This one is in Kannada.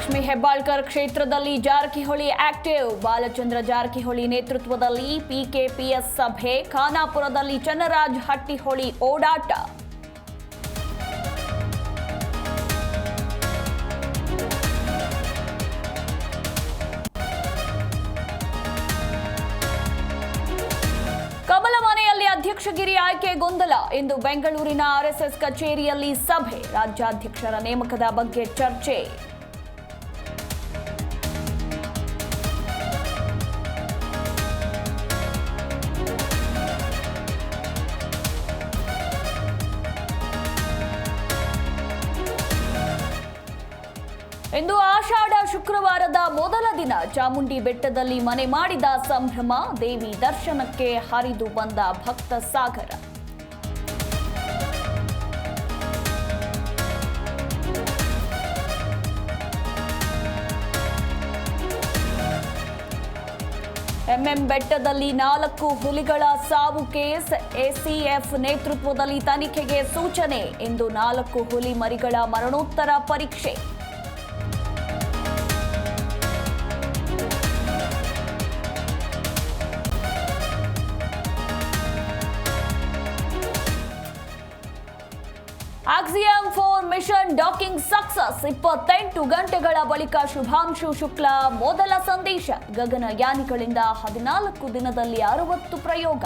ಲಕ್ಷ್ಮೀ ಹೆಬ್ಬಾಳ್ಕರ್ ಕ್ಷೇತ್ರದಲ್ಲಿ ಜಾರಕಿಹೊಳಿ ಆಕ್ಟಿವ್. ಬಾಲಚಂದ್ರ ಜಾರಕಿಹೊಳಿ ನೇತೃತ್ವದಲ್ಲಿ ಪಿಕೆಪಿಎಸ್ ಸಭೆ. ಖಾನಾಪುರದಲ್ಲಿ ಚನ್ನರಾಜ್ ಹಟ್ಟಿಹೊಳಿ ಓಡಾಟ. ಕಮಲ ಮನೆಯಲ್ಲಿ ಅಧ್ಯಕ್ಷಗಿರಿ ಆಯ್ಕೆ ಗೊಂದಲ. ಇಂದು ಬೆಂಗಳೂರಿನ ಆರ್ಎಸ್ಎಸ್ ಕಚೇರಿಯಲ್ಲಿ ಸಭೆ. ರಾಜ್ಯಾಧ್ಯಕ್ಷರ ನೇಮಕದ ಬಗ್ಗೆ ಚರ್ಚೆ. ಇಂದು ಆಷಾಢ ಶುಕ್ರವಾರದ ಮೊದಲ ದಿನ. ಚಾಮುಂಡಿ ಬೆಟ್ಟದಲ್ಲಿ ಮನೆ ಮಾಡಿದ ಸಂಭ್ರಮ. ದೇವಿ ದರ್ಶನಕ್ಕೆ ಹರಿದು ಬಂದ ಭಕ್ತ ಸಾಗರ. ಎಂಎಂ ಬೆಟ್ಟದಲ್ಲಿ 4 ಹುಲಿಗಳ ಸಾವು ಕೇಸ್. ಎಸಿಎಫ್ ನೇತೃತ್ವದಲ್ಲಿ ತನಿಖೆಗೆ ಸೂಚನೆ. ಇಂದು 4 ಹುಲಿ ಮರಿಗಳ ಮರಣೋತ್ತರ ಪರೀಕ್ಷೆ. Axiom 4 mission docking success. 28 ಗಂಟೆಗಳ ಬಳಿಕ ಶುಭಾಂಶು ಶುಕ್ಲಾ ಮೊದಲ ಸಂದೇಶ. ಗಗನಯಾನಿಗಳಿಂದ 14 ದಿನದಲ್ಲಿ 60 ಪ್ರಯೋಗ.